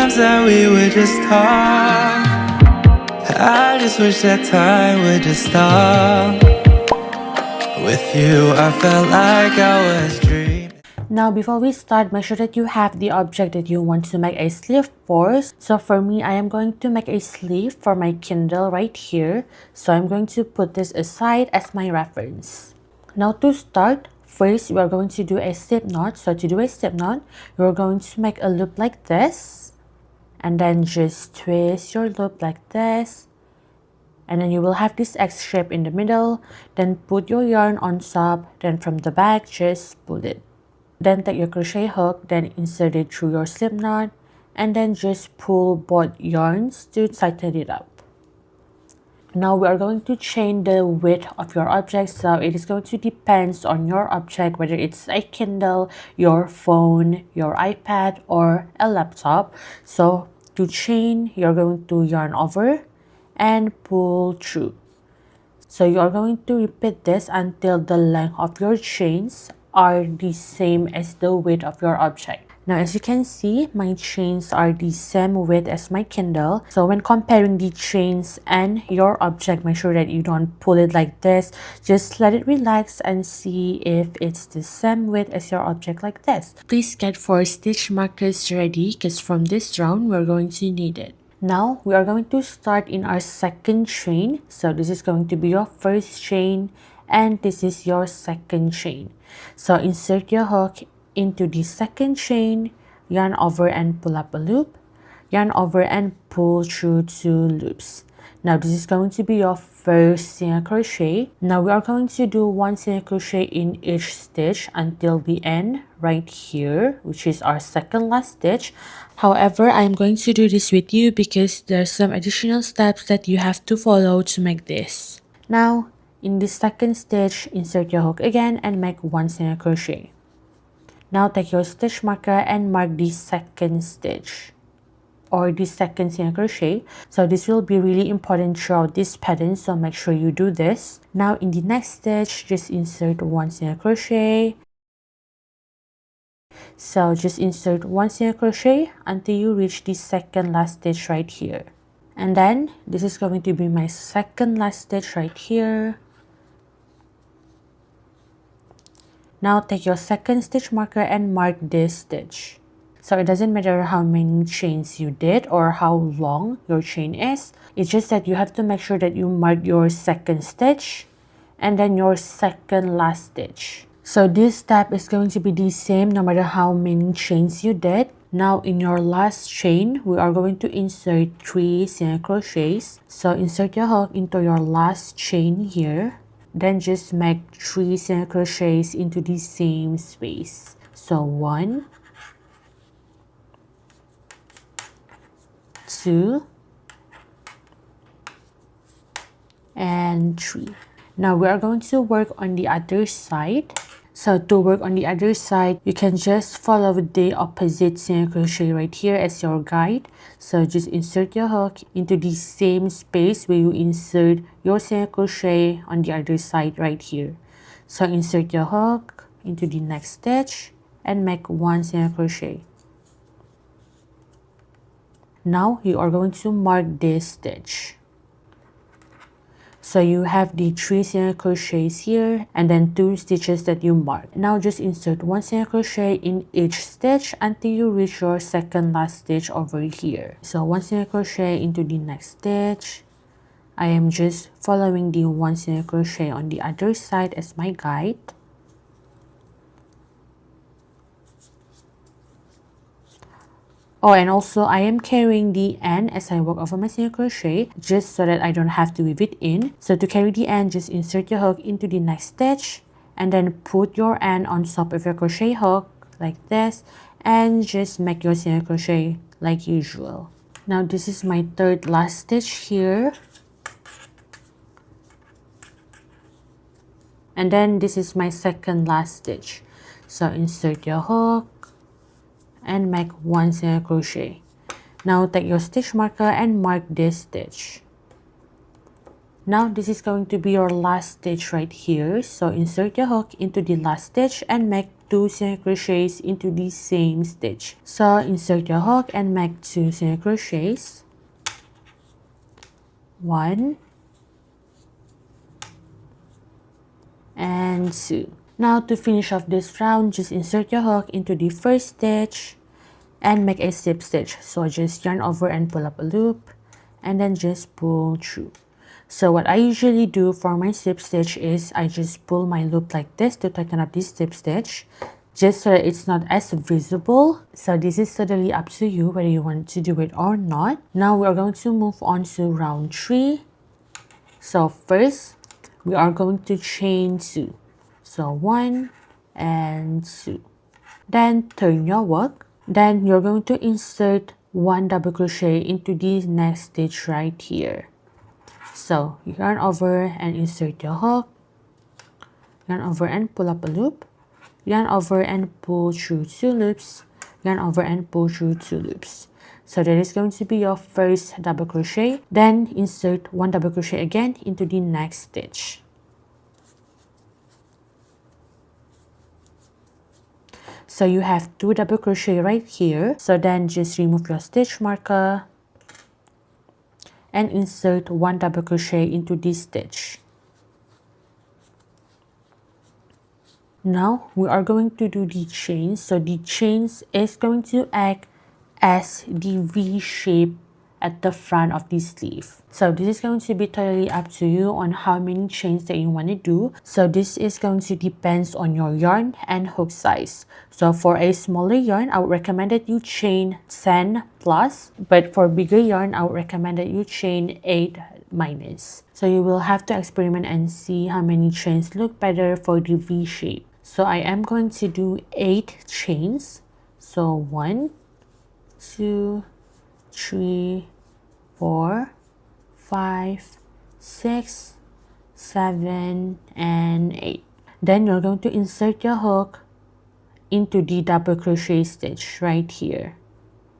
times that we would just talk. I just wish that time would just stop. With you, I felt like I was dreaming. Now before we start, make sure that you have the object that you want to make a sleeve for. So for me, I am going to make a sleeve for my Kindle right here. So I'm going to put this aside as my reference. Now to start, first we are going to do a slip knot. So to do a slip knot, you're going to make a loop like this. And then just twist your loop like this. And then you will have this X shape in the middle. Then put your yarn on top. Then from the back, just pull it. Then take your crochet hook, then insert it through your slip knot, and then just pull both yarns to tighten it up. Now we are going to change the width of your object, so it is going to depend on your object, whether it's a Kindle, your phone, your iPad, or a laptop. So to chain, you're going to yarn over and pull through. So you are going to repeat this until the length of your chains are the same as the width of your object. Now as you can see, my chains are the same width as my Kindle. So when comparing the chains and your object, make sure that you don't pull it like this. Just let it relax and see if it's the same width as your object like this. Please get 4 stitch markers ready because from this round we're going to need it. Now we are going to start in our second chain. So this is going to be your first chain and this is your second chain. So insert your hook into the second chain, yarn over and pull up a loop, yarn over and pull through 2 loops. Now this is going to be your first single crochet. Now we are going to do 1 single crochet in each stitch until the end right here, which is our second last stitch. However, I'm going to do this with you because there's some additional steps that you have to follow to make this. Now in the second stitch, insert your hook again and make 1 single crochet. Now take your stitch marker and mark the second stitch or the second single crochet. So this will be really important throughout this pattern, so make sure you do this. Now in the next stitch, just insert 1 single crochet. So just insert 1 single crochet until you reach the second last stitch right here. And then this is going to be my second last stitch right here. Now take your second stitch marker and mark this stitch. So it doesn't matter how many chains you did or how long your chain is. It's just that you have to make sure that you mark your second stitch and then your second last stitch. So this step is going to be the same no matter how many chains you did. Now in your last chain, we are going to insert 3 single crochets. So insert your hook into your last chain here. Then just make 3 single crochets into the same space. So 1, 2, and 3. Now we are going to work on the other side. So to work on the other side, you can just follow the opposite single crochet right here as your guide. So just insert your hook into the same space where you insert your single crochet on the other side right here. So insert your hook into the next stitch and make 1 single crochet. Now you are going to mark this stitch. So you have the 3 single crochets here and then 2 stitches that you mark. Now just insert 1 single crochet in each stitch until you reach your second last stitch over here. So 1 single crochet into the next stitch. I am just following the 1 single crochet on the other side as my guide. Oh, and also I am carrying the end as I work over my single crochet just so that I don't have to weave it in. So to carry the end, just insert your hook into the next stitch and then put your end on top of your crochet hook like this and just make your single crochet like usual. Now this is my third last stitch here. And then this is my second last stitch. So insert your hook and make 1 single crochet. Now take your stitch marker and mark this stitch. Now this is going to be your last stitch right here. So insert your hook into the last stitch and make 2 single crochets into the same stitch. So insert your hook and make 2 single crochets. 1 and 2. Now to finish off this round, just insert your hook into the first stitch and make a slip stitch. So just yarn over and pull up a loop and then just pull through. So what I usually do for my slip stitch is I just pull my loop like this to tighten up this slip stitch, just so that it's not as visible. So this is totally up to you whether you want to do it or not. Now we are going to move on to round 3. So first we are going to chain 2. So 1 and 2. Then turn your work. Then you're going to insert 1 double crochet into the next stitch right here. So yarn over and insert your hook, yarn over and pull up a loop, yarn over and pull through 2 loops, yarn over and pull through 2 loops. So that is going to be your first double crochet. Then insert 1 double crochet again into the next stitch. So you have 2 double crochet right here. So then just remove your stitch marker and insert 1 double crochet into this stitch. Now we are going to do the chains. So the chains is going to act as the V shape at the front of the sleeve. So this is going to be totally up to you on how many chains that you want to do. So this is going to depend on your yarn and hook size. So for a smaller yarn, I would recommend that you chain 10 plus, but for bigger yarn, I would recommend that you chain 8 minus. So you will have to experiment and see how many chains look better for the V shape. So I am going to do 8 chains. So 1, 2, 3, 4, 5, 6, 7, and 8. Then you're going to insert your hook into the double crochet stitch right here.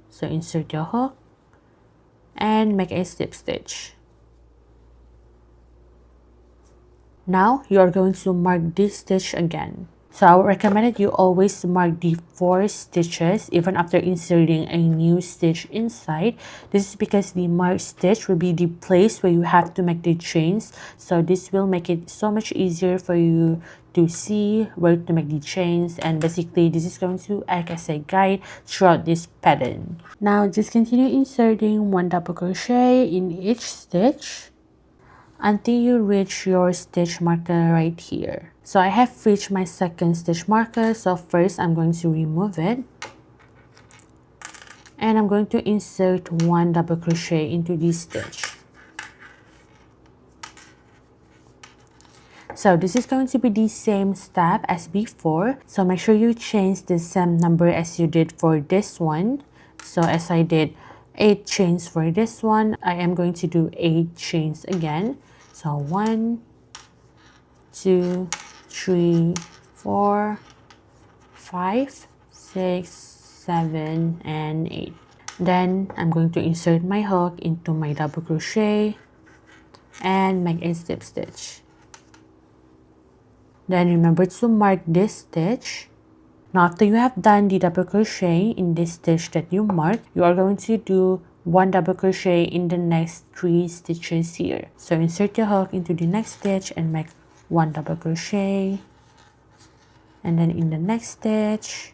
So insert your hook and make a slip stitch. Now you are going to mark this stitch again. So I would recommend that you always mark the 4 stitches even after inserting a new stitch inside. This is because the marked stitch will be the place where you have to make the chains. So this will make it so much easier for you to see where to make the chains, and basically this is going to act as a guide throughout this pattern. Now just continue inserting 1 double crochet in each stitch until you reach your stitch marker right here. So I have reached my second stitch marker. So first I'm going to remove it and I'm going to insert 1 double crochet into this stitch. So this is going to be the same step as before. So make sure you change the same number as you did for this one. So as I did 8 chains for this one, I am going to do 8 chains again. So 1, 2, 3, 4, 5, 6, 7, and 8. Then I'm going to insert my hook into my double crochet and make a slip stitch. Then remember to mark this stitch. Now after you have done the double crochet in this stitch that you marked, you are going to do 1 double crochet in the next 3 stitches here. So insert your hook into the next stitch and make 1 double crochet, and then in the next stitch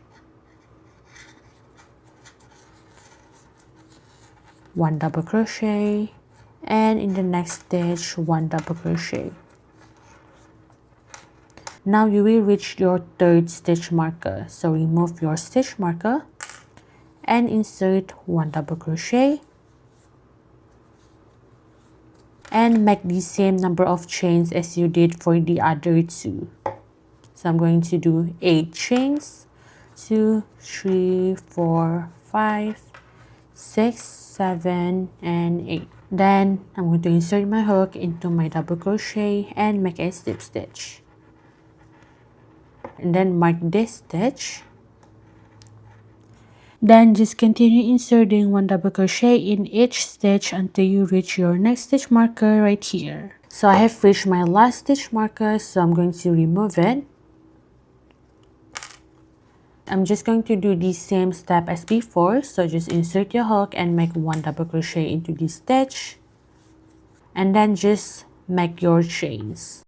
1 double crochet, and in the next stitch 1 double crochet. Now you will reach your third stitch marker. So remove your stitch marker and insert 1 double crochet and make the same number of chains as you did for the other 2. So I'm going to do 8 chains. 2, 3, 4, 5, 6, 7, and 8. Then I'm going to insert my hook into my double crochet and make a slip stitch. And then mark this stitch. Then just continue inserting 1 double crochet in each stitch until you reach your next stitch marker right here. So I have reached my last stitch marker, so I'm going to remove it. I'm just going to do the same step as before. So just insert your hook and make 1 double crochet into this stitch, and then just make your chains.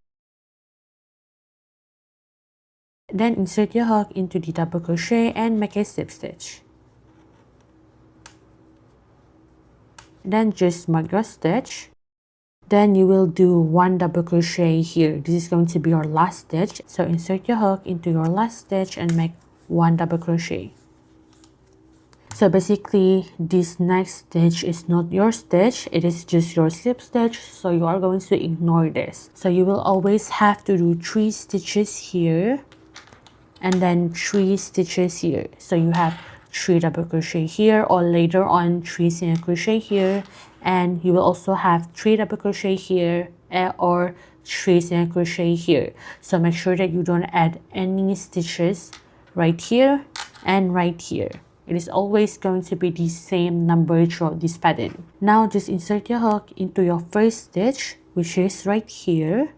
Then insert your hook into the double crochet and make a slip stitch. Then just mark your stitch. Then you will do 1 double crochet here. This is going to be your last stitch. So insert your hook into your last stitch and make 1 double crochet. So basically this next stitch is not your stitch, it is just your slip stitch, so you are going to ignore this. So you will always have to do 3 stitches here and then 3 stitches here. So you have 3 double crochet here, or later on 3 single crochet here, and you will also have 3 double crochet here or 3 single crochet here. So make sure that you don't add any stitches right here and right here. It is always going to be the same number throughout this pattern. Now just insert your hook into your first stitch, which is right here,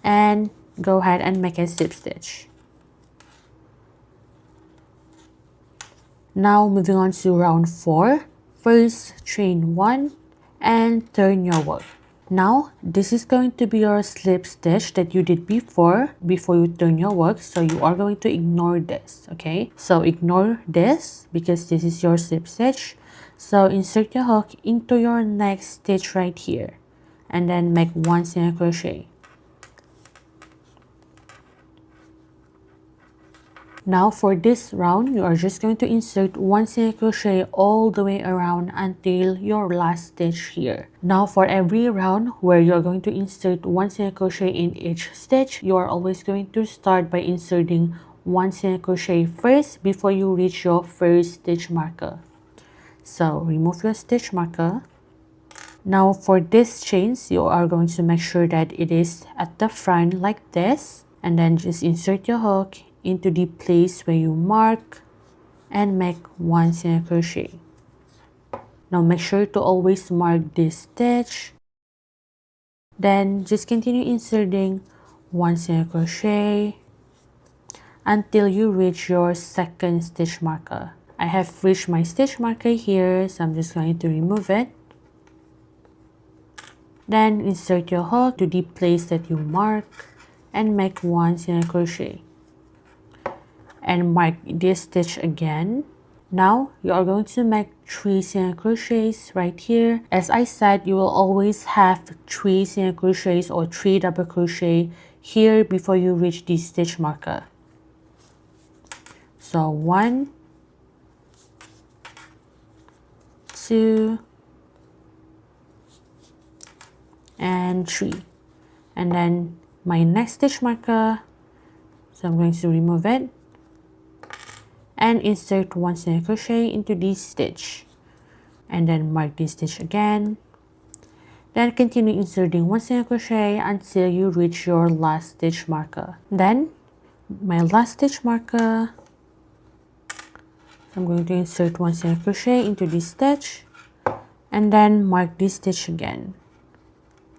and go ahead and make a slip stitch. Now moving on to round 4. First chain 1 and turn your work. Now this is going to be your slip stitch that you did before you turn your work, so you are going to ignore this. Okay, so ignore this because this is your slip stitch. So insert your hook into your next stitch right here and then make 1 single crochet. Now for this round, you are just going to insert 1 single crochet all the way around until your last stitch here. Now for every round where you are going to insert 1 single crochet in each stitch, you are always going to start by inserting 1 single crochet first before you reach your first stitch marker. So remove your stitch marker. Now for these chains, you are going to make sure that it is at the front like this, and then just insert your hook into the place where you mark and make 1 single crochet. Now make sure to always mark this stitch. Then just continue inserting 1 single crochet until you reach your second stitch marker. I have reached my stitch marker here, so I'm just going to remove it. Then insert your hook to the place that you mark and make 1 single crochet. And mark this stitch again. Now you are going to make 3 single crochets right here. As I said, you will always have 3 single crochets or 3 double crochet here before you reach the stitch marker. So 1, 2, and 3, and then my next stitch marker, so I'm going to remove it and insert 1 single crochet into this stitch, and then mark this stitch again. Then continue inserting 1 single crochet until you reach your last stitch marker. Then my last stitch marker, I'm going to insert 1 single crochet into this stitch and then mark this stitch again.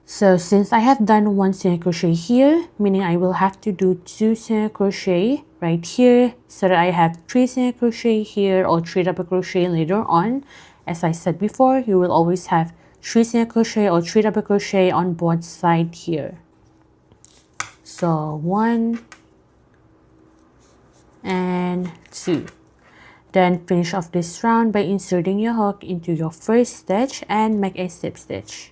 So since I have done 1 single crochet here, meaning I will have to do 2 single crochet right here, so that I have 3 single crochet here or 3 double crochet later on. As I said before, you will always have 3 single crochet or 3 double crochet on both sides here. So 1 and 2. Then finish off this round by inserting your hook into your first stitch and make a slip stitch.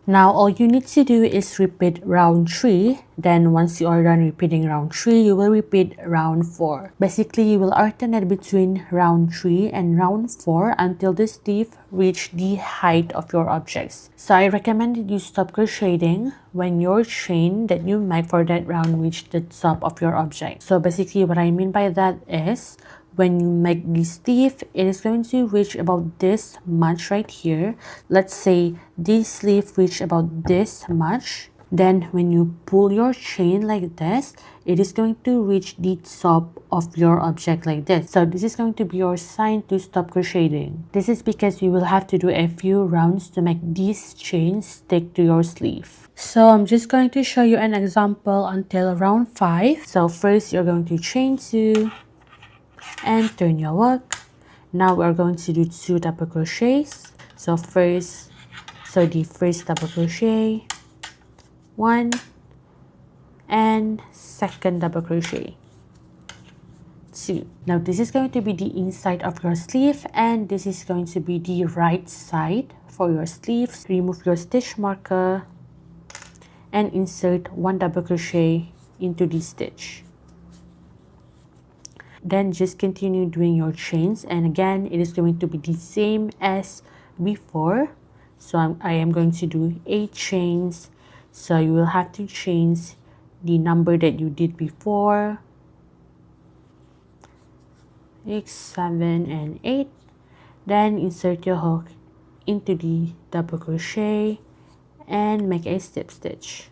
Now all you need to do is repeat round 3. Then once you are done repeating round 3, you will repeat round 4. Basically, you will alternate between round 3 and round 4 until the sleeve reach the height of your objects. So I recommend that you stop crocheting when your chain that you make for that round reach the top of your object. So basically what I mean by that is, when you make the sleeve, it is going to reach about this much right here. Let's say this sleeve reach about this much. Then when you pull your chain like this, it is going to reach the top of your object like this. So this is going to be your sign to stop crocheting. This is because you will have to do a few rounds to make these chains stick to your sleeve. So I'm just going to show you an example until round 5. So first you're going to chain 2 and turn your work. Now we're going to do 2 double crochets. So the first double crochet, 1, and second double crochet, 2. Now this is going to be the inside of your sleeve, and this is going to be the right side for your sleeves. Remove your stitch marker and insert 1 double crochet into the stitch. Then just continue doing your chains, and again it is going to be the same as before. So I am going to do 8 chains. So you will have to change the number that you did before, 6, 7, and 8. Then insert your hook into the double crochet and make a slip stitch.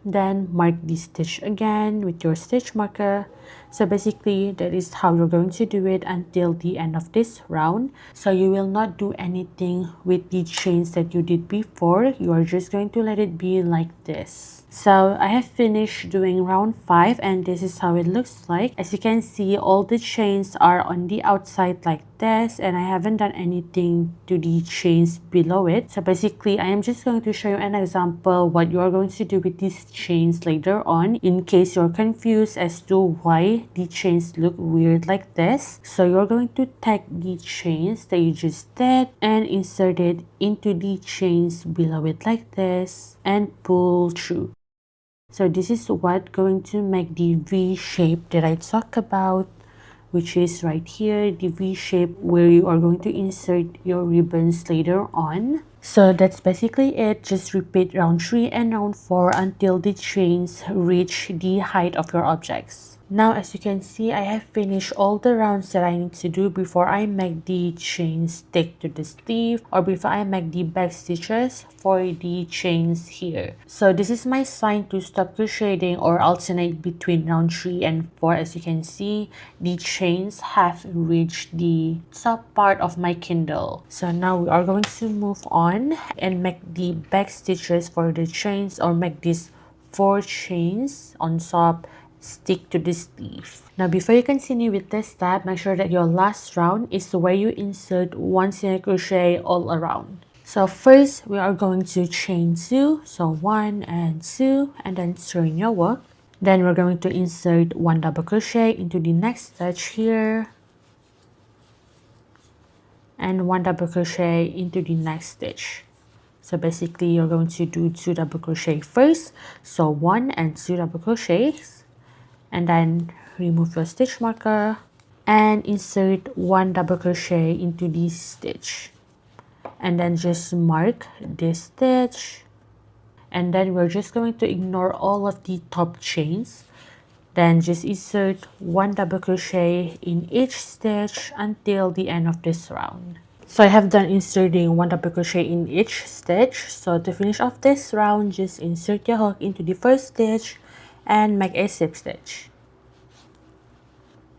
Then mark the stitch again with your stitch marker. So basically that is how you're going to do it until the end of this round. So you will not do anything with the chains that you did before. You are just going to let it be like this. So I have finished doing round 5, and this is how it looks like. As you can see, all the chains are on the outside like this, and I haven't done anything to the chains below it. So basically I am just going to show you an example what you are going to do with these chains later on, in case you're confused as to why the chains look weird like this. So you're going to take the chains that you just did and insert it into the chains below it like this and pull through. So this is what going to make the V shape that I talk about, which is right here, the V shape where you are going to insert your ribbons later on. So that's basically it. Just repeat round 3 and round 4 until the chains reach the height of your objects. Now as you can see, I have finished all the rounds that I need to do before I make the chains stick to the sleeve, or before I make the back stitches for the chains here. So this is my sign to stop crocheting or alternate between round 3 and 4. As you can see, the chains have reached the top part of my Kindle. So now we are going to move on and make the back stitches for the chains, or make these 4 chains on top stick to the sleeve. Now before you continue with this step, make sure that your last round is where you insert 1 single crochet all around. So first we are going to chain 2, so 1 and 2, and then turn your work. Then we're going to insert 1 double crochet into the next stitch here, and 1 double crochet into the next stitch. So basically you're going to do 2 double crochet first, so 1 and 2 double crochets, and then remove your stitch marker and insert 1 double crochet into this stitch, and then just mark this stitch, and then we're just going to ignore all of the top chains. Then just insert 1 double crochet in each stitch until the end of this round. So I have done inserting 1 double crochet in each stitch. So to finish off this round, just insert your hook into the first stitch and make a slip stitch.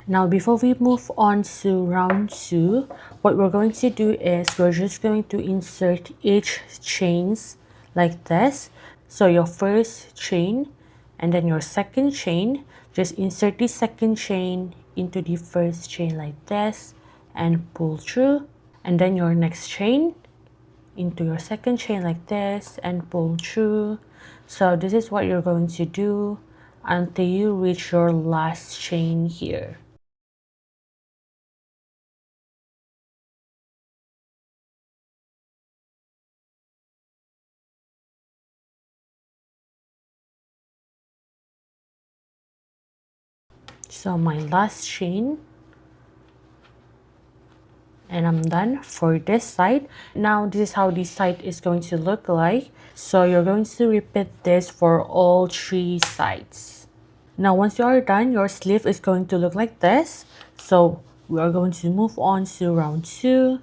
Now before we move on to round 2, what we're going to do is we're just going to insert each chains like this. So your first chain and then your second chain, just insert the second chain into the first chain like this and pull through, and then your next chain into your second chain like this and pull through. So this is what you're going to do until you reach your last chain here. So my last chain, and I'm done for this side. Now this is how this side is going to look like. So you're going to repeat this for all 3 sides. Now once you are done, your sleeve is going to look like this. So we are going to move on to round 2.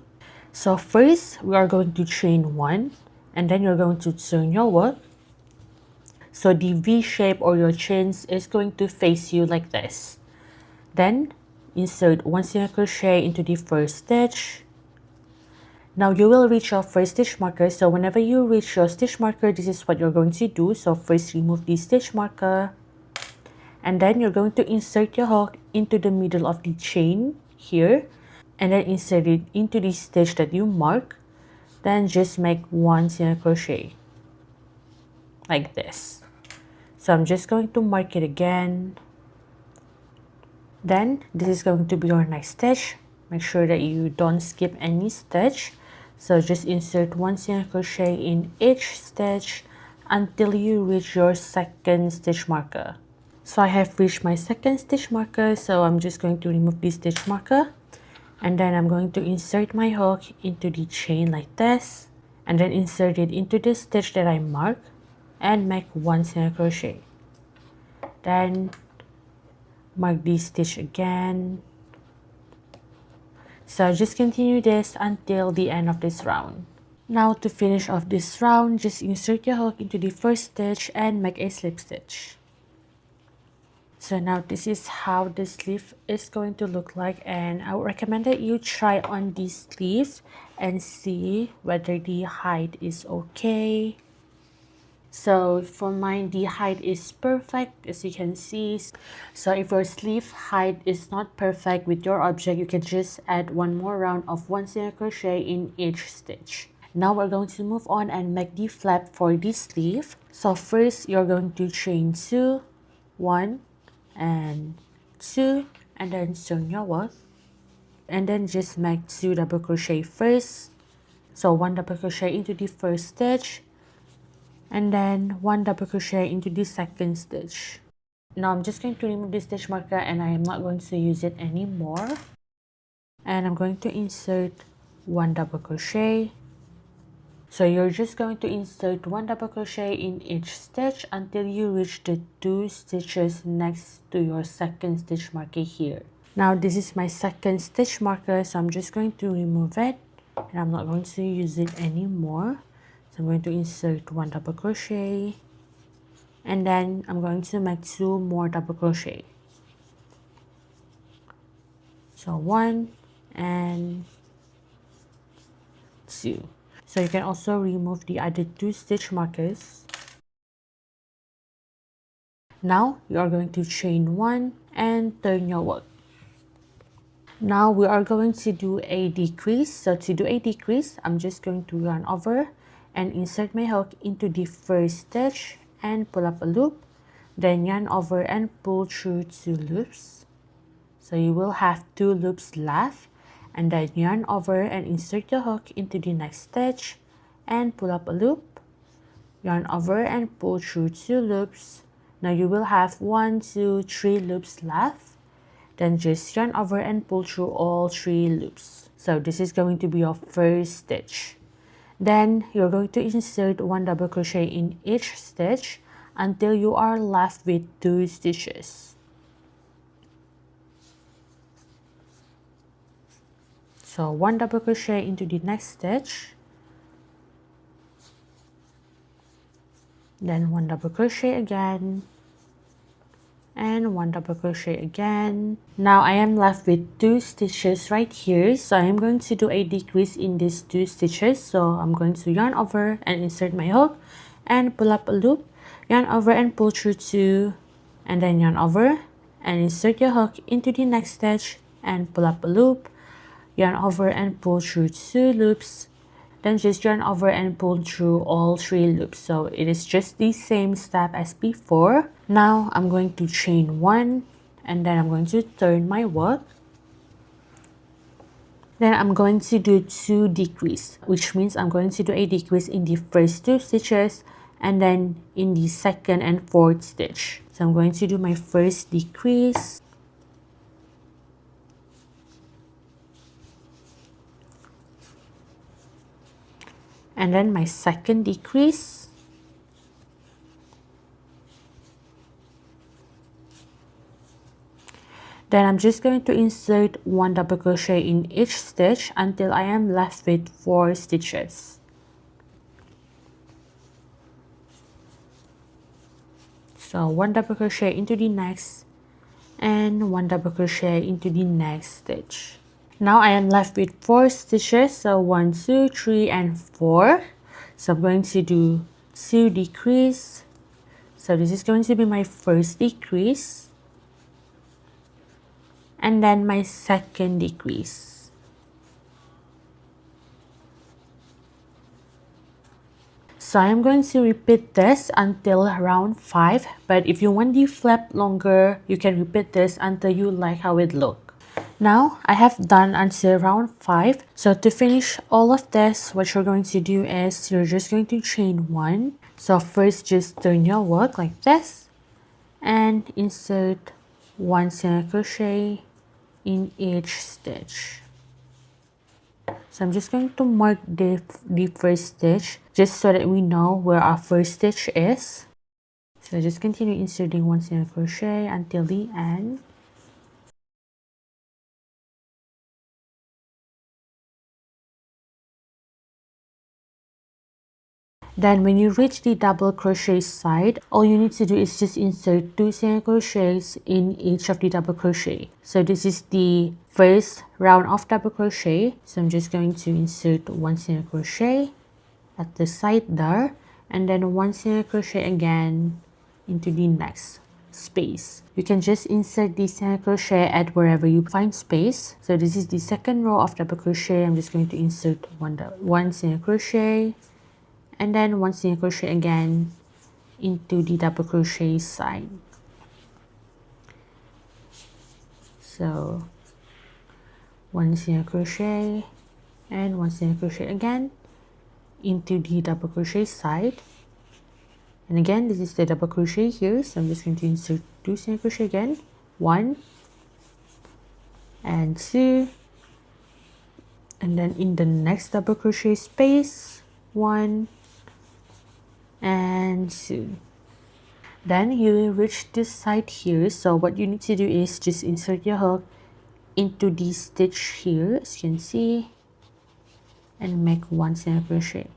So first we are going to chain 1, and then you're going to turn your work. So the V shape or your chains is going to face you like this. Then insert 1 single crochet into the first stitch, Now you will reach your first stitch marker. So whenever you reach your stitch marker, this is what you're going to do. So first remove the stitch marker, and then you're going to insert your hook into the middle of the chain here, and then insert it into the stitch that you mark. Then just make one single crochet like this. So I'm just going to mark it again. Then this is going to be your next stitch. Make sure that you don't skip any stitch. So just insert one single crochet in each stitch until you reach your second stitch marker. So I have reached my second stitch marker, so I'm just going to remove this stitch marker, and then I'm going to insert my hook into the chain like this, and then insert it into the stitch that I marked and make one single crochet. Then mark this stitch again. So just continue this until the end of this round. Now to finish off this round, just insert your hook into the first stitch and make a slip stitch. So now this is how the sleeve is going to look like, and I would recommend that you try on this sleeve and see whether the height is okay. So for mine, the height is perfect, as you can see. So if your sleeve height is not perfect with your object, you can just add one more round of one single crochet in each stitch. Now we're going to move on and make the flap for this sleeve. So first you're going to chain 2, 1 and 2, and then turn your work, and then just make 2 double crochet first. So 1 double crochet into the first stitch, and then 1 double crochet into the second stitch. Now I'm just going to remove this stitch marker, and I am not going to use it anymore, and I'm going to insert 1 double crochet. So you're just going to insert 1 double crochet in each stitch until you reach the 2 stitches next to your second stitch marker here. Now this is my second stitch marker, so I'm just going to remove it, and I'm not going to use it anymore. So I'm going to insert 1 double crochet, and then I'm going to make 2 more double crochet. So 1 and 2. So you can also remove the other 2 stitch markers. Now you are going to chain 1 and turn your work. Now we are going to do a decrease. So to do a decrease, I'm just going to yarn over and insert my hook into the first stitch and pull up a loop, then yarn over and pull through 2 loops. So you will have 2 loops left, and then yarn over and insert your hook into the next stitch and pull up a loop, yarn over and pull through 2 loops. Now you will have 1, 2, 3 loops left. Then just yarn over and pull through all 3 loops. So this is going to be your first stitch. Then you're going to insert 1 double crochet in each stitch until you are left with 2 stitches. So 1 double crochet into the next stitch, then 1 double crochet again, and 1 double crochet again. Now I am left with 2 stitches right here, so I am going to do a decrease in these 2 stitches. So I'm going to yarn over and insert my hook and pull up a loop, yarn over and pull through 2, and then yarn over and insert your hook into the next stitch and pull up a loop, yarn over and pull through 2 loops, then just yarn over and pull through all 3 loops. So it is just the same step as before. Now I'm going to chain 1, and then I'm going to turn my work. Then I'm going to do 2 decrease, which means I'm going to do a decrease in the first 2 stitches and then in the second and fourth stitch. So I'm going to do my first decrease, and then my second decrease, then I'm just going to insert 1 double crochet in each stitch until I am left with 4 stitches. So 1 double crochet into the next and 1 double crochet into the next stitch. Now I am left with 4 stitches, so 1, 2, 3, and 4. So I'm going to do 2 decrease. So this is going to be my first decrease, and then my second decrease. So I'm going to repeat this until round 5, but if you want the flap longer, you can repeat this until you like how it looks. Now I have done until round 5. So to finish all of this, what you're going to do is you're just going to chain 1. So first just turn your work like this and insert 1 single crochet in each stitch. So I'm just going to mark the first stitch just so that we know where our first stitch is. So just continue inserting 1 single crochet until the end. Then when you reach the double crochet side, all you need to do is just insert 2 single crochets in each of the double crochet. So this is the first round of double crochet. So I'm just going to insert 1 single crochet at the side there, and then 1 single crochet again into the next space. You can just insert the single crochet at wherever you find space. So this is the second row of double crochet. I'm just going to insert 1 single crochet and then 1 single crochet again into the double crochet side. So 1 single crochet and 1 single crochet again into the double crochet side, and again this is the double crochet here, so I'm just going to insert 2 single crochet again, 1 and 2, and then in the next double crochet space 1 and 2. Then you will reach this side here, so what you need to do is just insert your hook into the stitch here, as you can see, and make 1 single crochet.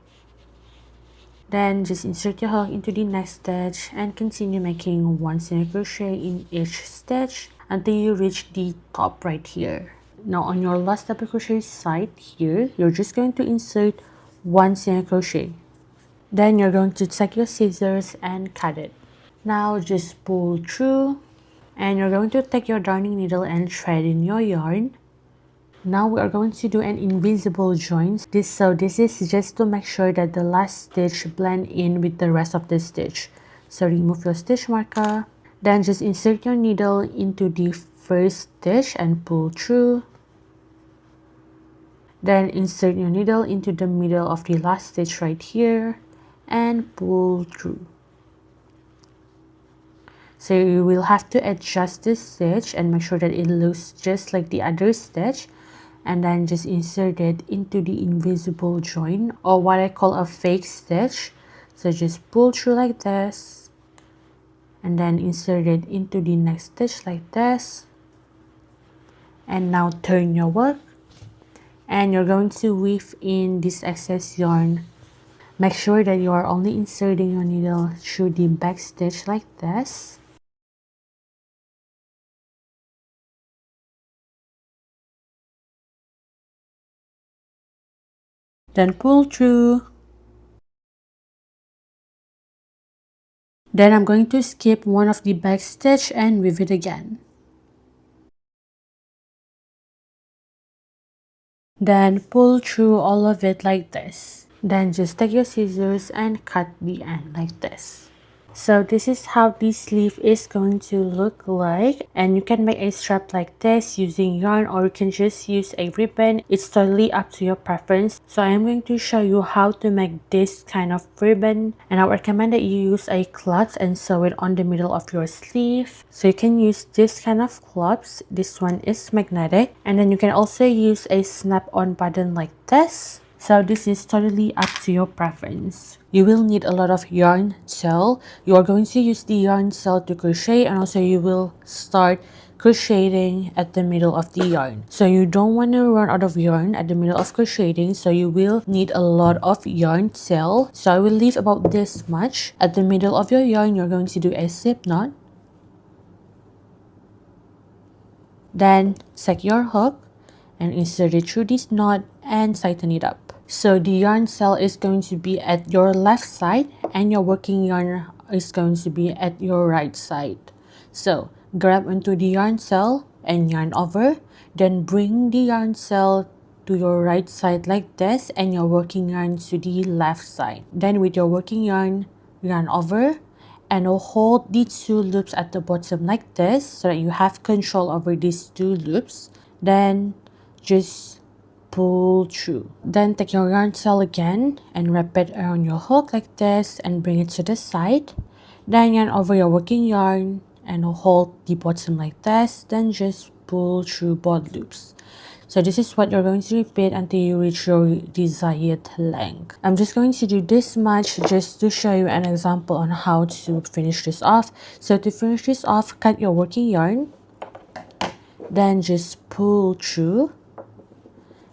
Then just insert your hook into the next stitch and continue making 1 single crochet in each stitch until you reach the top right here. Now on your last double crochet side here, you're just going to insert 1 single crochet. Then you're going to take your scissors and cut it. Now just pull through, and you're going to take your darning needle and thread in your yarn. Now we are going to do an invisible join. This is just to make sure that the last stitch blend in with the rest of the stitch. So remove your stitch marker, then just insert your needle into the first stitch and pull through. Then insert your needle into the middle of the last stitch right here and pull through. So you will have to adjust this stitch and make sure that it looks just like the other stitch, and then just insert it into the invisible join, or what I call a fake stitch. So just pull through like this and then insert it into the next stitch like this, and now turn your work and you're going to weave in this excess yarn. Make sure that you are only inserting your needle through the back stitch like this. Then pull through. Then I'm going to skip one of the back stitch and weave it again. Then pull through all of it like this. Then just take your scissors and cut the end like this. So this is how this sleeve is going to look like, and you can make a strap like this using yarn, or you can just use a ribbon. It's totally up to your preference. So I am going to show you how to make this kind of ribbon, and I recommend that you use a cloth and sew it on the middle of your sleeve. So you can use this kind of cloths. This one is magnetic, and then you can also use a snap-on button like this. So this is totally up to your preference. You will need a lot of yarn tail. You are going to use the yarn tail to crochet, and also you will start crocheting at the middle of the yarn. So you don't want to run out of yarn at the middle of crocheting, so you will need a lot of yarn tail. So I will leave about this much. At the middle of your yarn, you're going to do a slip knot. Then set your hook and insert it through this knot and tighten it up. So the yarn cell is going to be at your left side and your working yarn is going to be at your right side. So grab onto the yarn cell and yarn over, then bring the yarn cell to your right side like this and your working yarn to the left side. Then with your working yarn over and hold the two loops at the bottom like this so that you have control over these two loops. Then just pull through. Then take your yarn cell again and wrap it around your hook like this and bring it to the side. Then yarn over your working yarn and hold the bottom like this. Then just pull through both loops. So this is what you're going to repeat until you reach your desired length. I'm just going to do this much just to show you an example on how to finish this off. So to finish this off, cut your working yarn, then just pull through.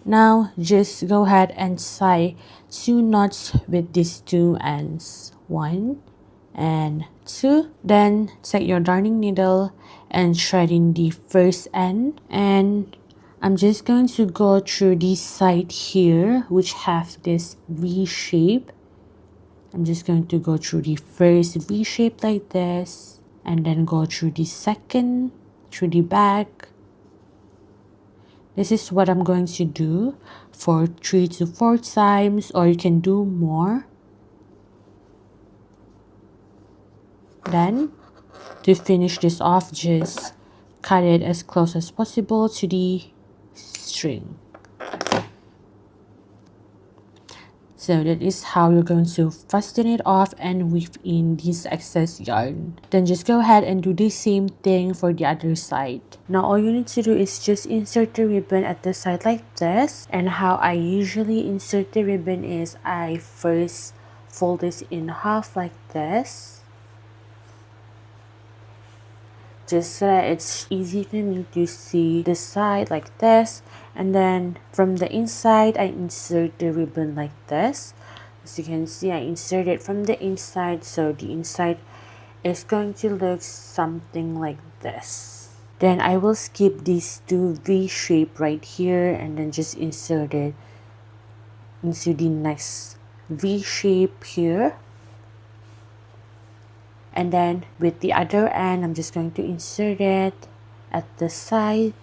Now just go ahead and tie 2 knots with these 2 ends, 1 and 2. Then take your darning needle and thread in the first end, and I'm just going to go through this side here which have this V shape. I'm just going to go through the first V shape like this and then go through the second, through the back. This is what I'm going to do for 3 to 4 times, or you can do more. Then to finish this off, just cut it as close as possible to the string. So that is how you're going to fasten it off and weave in this excess yarn. Then just go ahead and do the same thing for the other side. Now all you need to do is just insert the ribbon at the side like this. And how I usually insert the ribbon is I first fold this in half like this, just so that it's easy for me to see the side like this. And then from the inside I insert the ribbon like this. As you can see, I insert it from the inside, so the inside is going to look something like this. Then I will skip these 2 V shape right here and then just insert it into the next V shape here. And then with the other end, I'm just going to insert it at the side.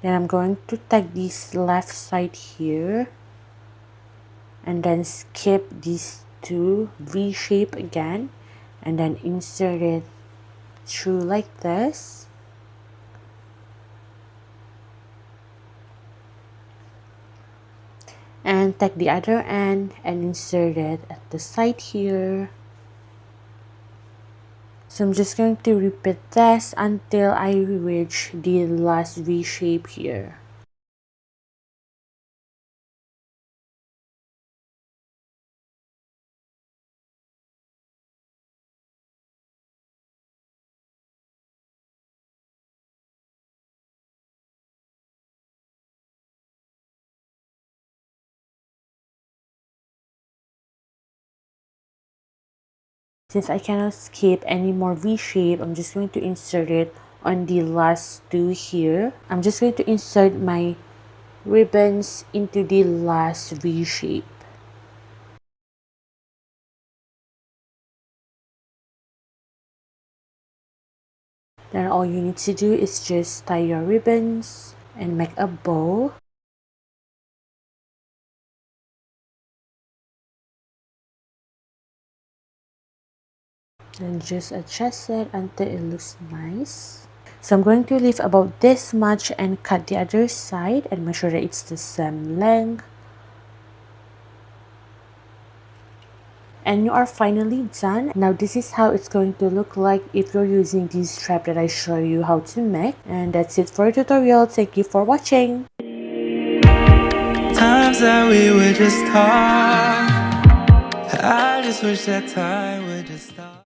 Then I'm going to take this left side here and then skip these 2 V shape again and then insert it through like this. And take the other end and insert it at the side here. So I'm just going to repeat this until I reach the last V shape here. Since I cannot skip any more V shape, I'm just going to insert it on the last 2 here. I'm just going to insert my ribbons into the last V shape. Then all you need to do is just tie your ribbons and make a bow. Then just adjust it until it looks nice. So I'm going to leave about this much and cut the other side and make sure that it's the same length. And you are finally done. Now this is how it's going to look like if you're using this strap that I show you how to make. And that's it for the tutorial. Thank you for watching. Times that we would just talk, I just wish that time would just